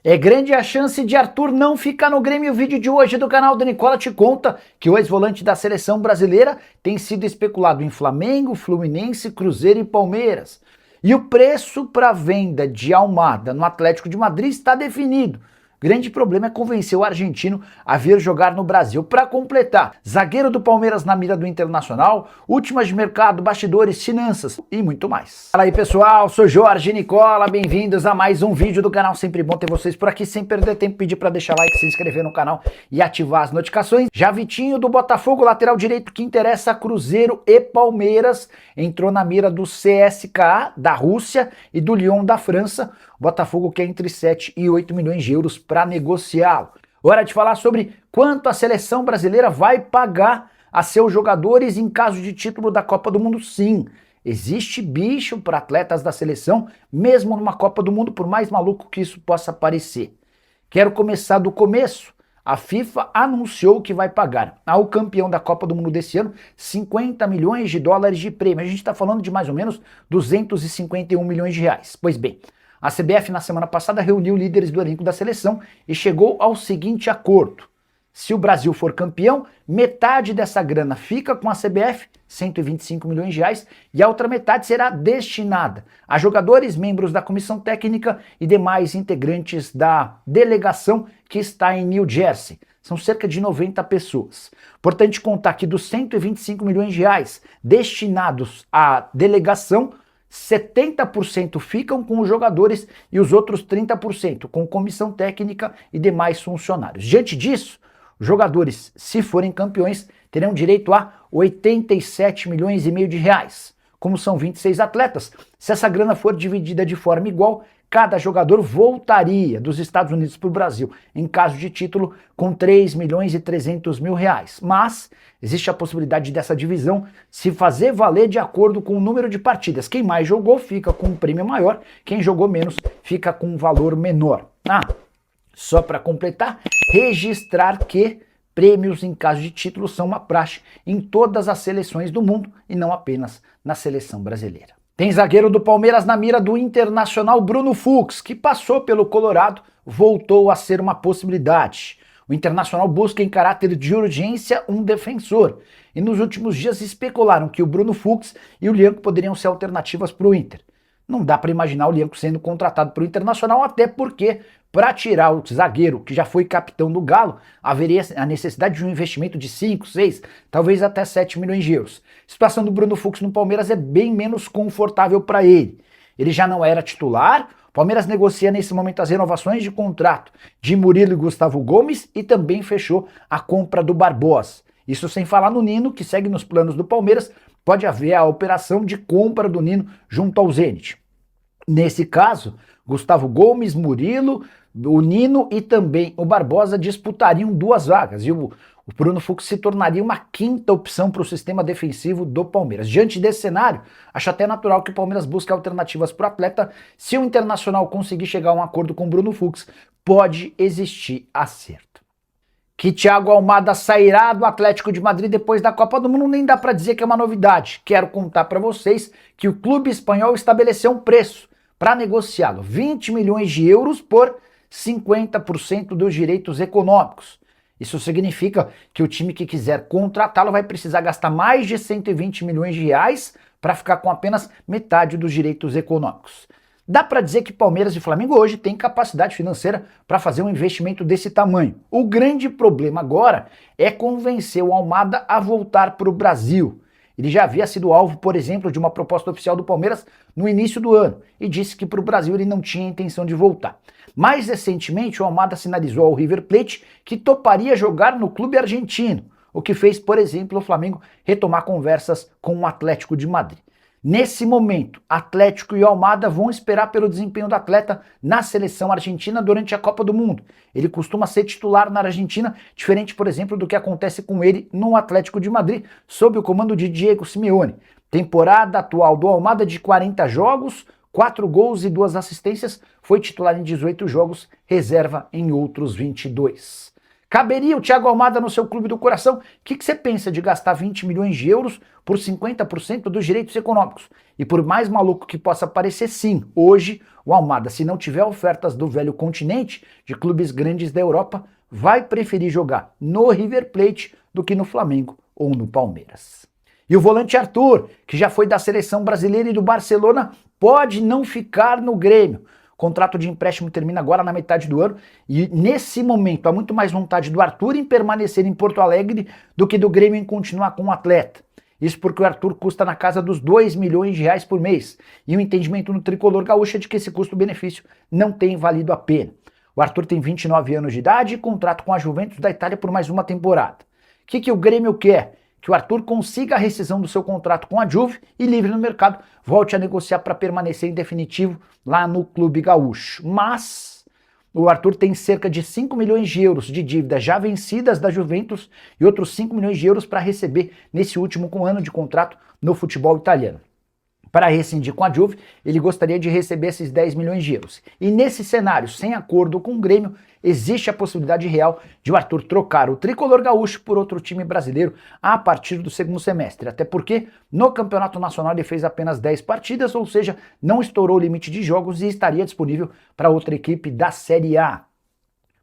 É grande a chance de Arthur não ficar no Grêmio. O vídeo de hoje do canal do Nicola te conta que o ex-volante da seleção brasileira tem sido especulado em Flamengo, Fluminense, Cruzeiro e Palmeiras. E o preço para venda de Almada no Atlético de Madrid está definido. Grande problema é convencer o argentino a vir jogar no Brasil. Para completar, zagueiro do Palmeiras na mira do Internacional, últimas de mercado, bastidores, finanças e muito mais. Fala aí pessoal, sou Jorge Nicola, bem-vindos a mais um vídeo do canal. Sempre bom ter vocês por aqui, sem perder tempo, pedir para deixar like, se inscrever no canal e ativar as notificações. Já Vitinho do Botafogo, lateral direito que interessa a Cruzeiro e Palmeiras, entrou na mira do CSKA da Rússia e do Lyon da França. O Botafogo quer entre 7 e 8 milhões de euros para negociá-lo. Hora de falar sobre quanto a seleção brasileira vai pagar a seus jogadores em caso de título da Copa do Mundo. Sim, existe bicho para atletas da seleção, mesmo numa Copa do Mundo, por mais maluco que isso possa parecer. Quero começar do começo. A FIFA anunciou que vai pagar ao campeão da Copa do Mundo desse ano 50 milhões de dólares de prêmio. A gente está falando de mais ou menos 251 milhões de reais. Pois bem, a CBF na semana passada reuniu líderes do elenco da seleção e chegou ao seguinte acordo. Se o Brasil for campeão, metade dessa grana fica com a CBF, 125 milhões de reais, e a outra metade será destinada a jogadores, membros da comissão técnica e demais integrantes da delegação que está em New Jersey. São cerca de 90 pessoas. Importante contar que dos 125 milhões de reais destinados à delegação, 70% ficam com os jogadores e os outros 30% com comissão técnica e demais funcionários. Diante disso, os jogadores, se forem campeões, terão direito a 87 milhões e meio de reais. Como são 26 atletas, se essa grana for dividida de forma igual, cada jogador voltaria dos Estados Unidos para o Brasil, em caso de título, com 3 milhões e 300 mil reais. Mas existe a possibilidade dessa divisão se fazer valer de acordo com o número de partidas. Quem mais jogou fica com um prêmio maior, quem jogou menos fica com um valor menor. Só para completar, registrar que prêmios em caso de título são uma praxe em todas as seleções do mundo e não apenas na seleção brasileira. Tem zagueiro do Palmeiras na mira do Internacional, Bruno Fux, que passou pelo Colorado, voltou a ser uma possibilidade. O Internacional busca em caráter de urgência um defensor. E nos últimos dias especularam que o Bruno Fux e o Lianco poderiam ser alternativas para o Inter. Não dá para imaginar o Lianco sendo contratado para o Internacional, até porque, para tirar o zagueiro que já foi capitão do Galo, haveria a necessidade de um investimento de 5, 6, talvez até 7 milhões de euros. A situação do Bruno Fux no Palmeiras é bem menos confortável para ele. Ele já não era titular, o Palmeiras negocia nesse momento as renovações de contrato de Murilo e Gustavo Gomes e também fechou a compra do Barbosa. Isso sem falar no Nino, que segue nos planos do Palmeiras. Pode haver a operação de compra do Nino junto ao Zenit. Nesse caso, Gustavo Gomes, Murilo, o Nino e também o Barbosa disputariam 2 vagas e o Bruno Fux se tornaria uma quinta opção para o sistema defensivo do Palmeiras. Diante desse cenário, acho até natural que o Palmeiras busque alternativas para o atleta. Se o Internacional conseguir chegar a um acordo com o Bruno Fux, pode existir acerto. Que Thiago Almada sairá do Atlético de Madrid depois da Copa do Mundo nem dá para dizer que é uma novidade. Quero contar para vocês que o clube espanhol estabeleceu um preço para negociá-lo, 20 milhões de euros por 50% dos direitos econômicos. Isso significa que o time que quiser contratá-lo vai precisar gastar mais de 120 milhões de reais para ficar com apenas metade dos direitos econômicos. Dá para dizer que Palmeiras e Flamengo hoje têm capacidade financeira para fazer um investimento desse tamanho. O grande problema agora é convencer o Almada a voltar para o Brasil. Ele já havia sido alvo, por exemplo, de uma proposta oficial do Palmeiras no início do ano e disse que para o Brasil ele não tinha intenção de voltar. Mais recentemente, o Almada sinalizou ao River Plate que toparia jogar no clube argentino, o que fez, por exemplo, o Flamengo retomar conversas com o Atlético de Madrid. Nesse momento, Atlético e Almada vão esperar pelo desempenho do atleta na seleção argentina durante a Copa do Mundo. Ele costuma ser titular na Argentina, diferente, por exemplo, do que acontece com ele no Atlético de Madrid, sob o comando de Diego Simeone. Temporada atual do Almada de 40 jogos, 4 gols e 2 assistências, foi titular em 18 jogos, reserva em outros 22. Caberia o Thiago Almada no seu clube do coração? O que você pensa de gastar 20 milhões de euros por 50% dos direitos econômicos? E por mais maluco que possa parecer, sim, hoje o Almada, se não tiver ofertas do velho continente, de clubes grandes da Europa, vai preferir jogar no River Plate do que no Flamengo ou no Palmeiras. E o volante Arthur, que já foi da seleção brasileira e do Barcelona, pode não ficar no Grêmio. O contrato de empréstimo termina agora na metade do ano e nesse momento há muito mais vontade do Arthur em permanecer em Porto Alegre do que do Grêmio em continuar com o atleta. Isso porque o Arthur custa na casa dos 2 milhões de reais por mês e o entendimento no tricolor gaúcho é de que esse custo-benefício não tem valido a pena. O Arthur tem 29 anos de idade e contrato com a Juventus da Itália por mais uma temporada. O que o Grêmio quer? Que o Arthur consiga a rescisão do seu contrato com a Juve e livre no mercado, volte a negociar para permanecer em definitivo lá no clube gaúcho. Mas o Arthur tem cerca de 5 milhões de euros de dívidas já vencidas da Juventus e outros 5 milhões de euros para receber nesse último ano de contrato no futebol italiano. Para rescindir com a Juve, ele gostaria de receber esses 10 milhões de euros. E nesse cenário, sem acordo com o Grêmio, existe a possibilidade real de o Arthur trocar o tricolor gaúcho por outro time brasileiro a partir do segundo semestre. Até porque no Campeonato Nacional ele fez apenas 10 partidas, ou seja, não estourou o limite de jogos e estaria disponível para outra equipe da Série A.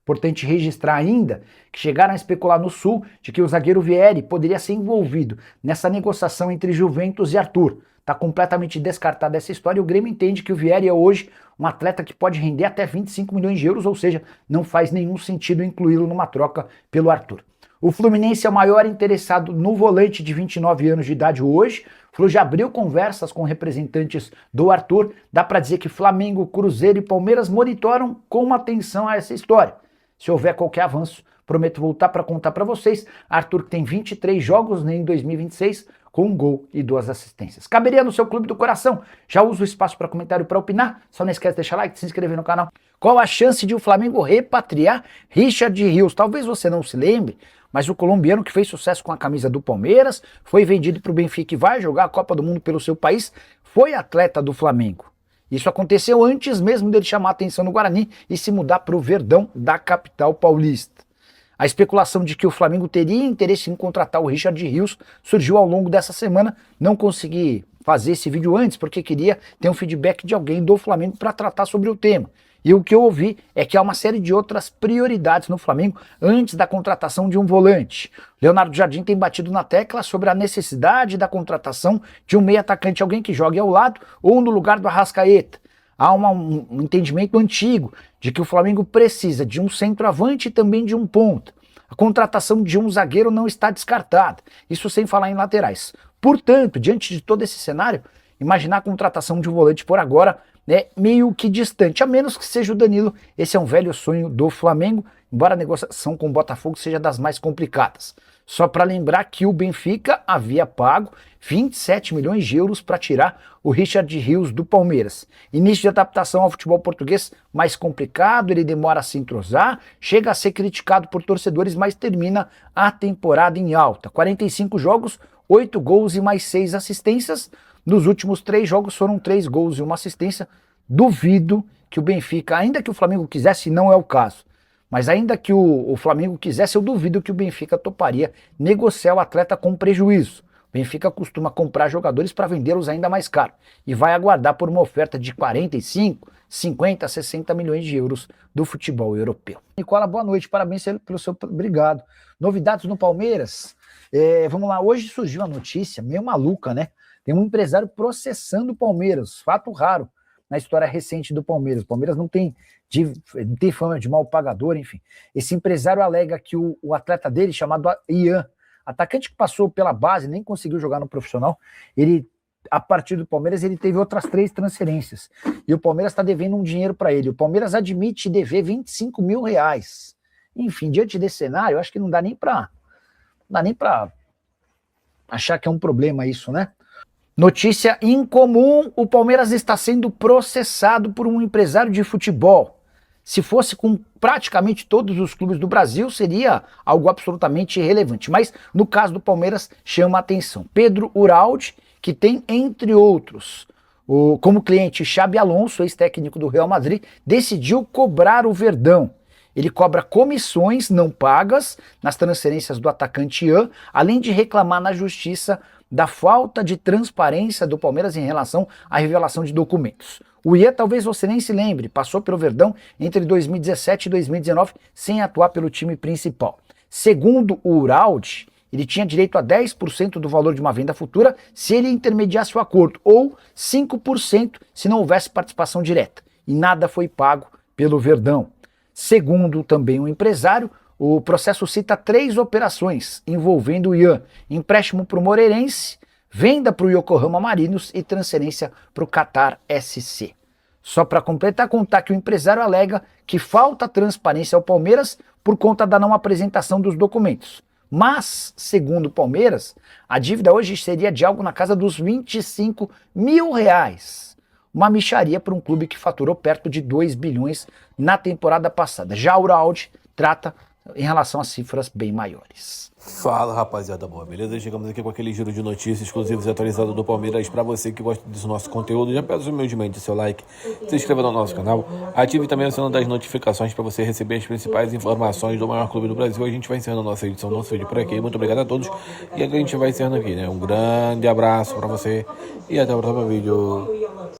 Importante registrar ainda que chegaram a especular no Sul de que o zagueiro Vieri poderia ser envolvido nessa negociação entre Juventus e Arthur. Está completamente descartada essa história e o Grêmio entende que o Vieri é hoje um atleta que pode render até 25 milhões de euros, ou seja, não faz nenhum sentido incluí-lo numa troca pelo Arthur. O Fluminense é o maior interessado no volante de 29 anos de idade hoje. O Flu já abriu conversas com representantes do Arthur. Dá para dizer que Flamengo, Cruzeiro e Palmeiras monitoram com atenção a essa história. Se houver qualquer avanço, prometo voltar para contar para vocês. Arthur que tem 23 jogos em 2026, com 1 gol e 2 assistências. Caberia no seu clube do coração? Já usa o espaço para comentário para opinar? Só não esquece de deixar like, de se inscrever no canal. Qual a chance de o Flamengo repatriar Richard Rios? Talvez você não se lembre, mas o colombiano que fez sucesso com a camisa do Palmeiras, foi vendido para o Benfica e vai jogar a Copa do Mundo pelo seu país, foi atleta do Flamengo. Isso aconteceu antes mesmo dele chamar a atenção no Guarani e se mudar para o Verdão da capital paulista. A especulação de que o Flamengo teria interesse em contratar o Richard Rios surgiu ao longo dessa semana. Não consegui fazer esse vídeo antes porque queria ter um feedback de alguém do Flamengo para tratar sobre o tema. E o que eu ouvi é que há uma série de outras prioridades no Flamengo antes da contratação de um volante. Leonardo Jardim tem batido na tecla sobre a necessidade da contratação de um meio atacante, alguém que jogue ao lado ou no lugar do Arrascaeta. Há um entendimento antigo de que o Flamengo precisa de um centroavante e também de um ponta. A contratação de um zagueiro não está descartada, isso sem falar em laterais. Portanto, diante de todo esse cenário, imaginar a contratação de um volante por agora é meio que distante, a menos que seja o Danilo. Esse é um velho sonho do Flamengo, embora a negociação com o Botafogo seja das mais complicadas. Só para lembrar que o Benfica havia pago 27 milhões de euros para tirar o Richard Rios do Palmeiras. Início de adaptação ao futebol português mais complicado, ele demora a se entrosar, chega a ser criticado por torcedores, mas termina a temporada em alta. 45 jogos, 8 gols e mais 6 assistências. Nos últimos 3 jogos foram 3 gols e 1 assistência. Duvido que o Benfica, ainda que o Flamengo quisesse, não é o caso, mas ainda que o Flamengo quisesse, eu duvido que o Benfica toparia negociar o atleta com prejuízo. O Benfica costuma comprar jogadores para vendê-los ainda mais caro e vai aguardar por uma oferta de 45, 50, 60 milhões de euros do futebol europeu. Nicola, boa noite, parabéns pelo seu... Obrigado. Novidades no Palmeiras? Vamos lá, hoje surgiu a notícia, meio maluca, né? Tem um empresário processando o Palmeiras, fato raro na história recente do Palmeiras. O Palmeiras não tem fama de mal pagador, enfim. Esse empresário alega que o atleta dele, chamado Ian, atacante que passou pela base, nem conseguiu jogar no profissional, ele, a partir do Palmeiras, ele teve outras 3 transferências. E o Palmeiras está devendo um dinheiro para ele. O Palmeiras admite dever 25 mil reais. Enfim, diante desse cenário, eu acho que não dá nem para achar que é um problema isso, né? Notícia incomum, o Palmeiras está sendo processado por um empresário de futebol. Se fosse com praticamente todos os clubes do Brasil, seria algo absolutamente irrelevante. Mas no caso do Palmeiras, chama a atenção. Pedro Uralde, que tem, entre outros, como cliente Xabi Alonso, ex-técnico do Real Madrid, decidiu cobrar o Verdão. Ele cobra comissões não pagas nas transferências do atacante Ian, além de reclamar na justiça da falta de transparência do Palmeiras em relação à revelação de documentos. O Ian, talvez você nem se lembre, passou pelo Verdão entre 2017 e 2019 sem atuar pelo time principal. Segundo o Uraldi, ele tinha direito a 10% do valor de uma venda futura se ele intermediasse o acordo, ou 5% se não houvesse participação direta. E nada foi pago pelo Verdão. Segundo também o empresário, o processo cita 3 operações envolvendo o Ian: empréstimo para o Moreirense, venda para o Yokohama Marinos e transferência para o Qatar SC. Só para completar, contar que o empresário alega que falta transparência ao Palmeiras por conta da não apresentação dos documentos. Mas, segundo o Palmeiras, a dívida hoje seria de algo na casa dos 25 mil reais. Uma mixaria para um clube que faturou perto de 2 bilhões na temporada passada. Já o Uraldi trata em relação a cifras bem maiores. Fala, rapaziada boa, beleza? Chegamos aqui com aquele giro de notícias exclusivos e atualizados do Palmeiras para você que gosta desse nosso conteúdo. Já peço humildemente seu like, se inscreva no nosso canal, ative também o sino das notificações para você receber as principais informações do maior clube do Brasil. A gente vai encerrando a nossa edição, nosso vídeo por aqui. Muito obrigado a todos e a gente vai encerrando aqui, né? Um grande abraço para você e até o próximo vídeo.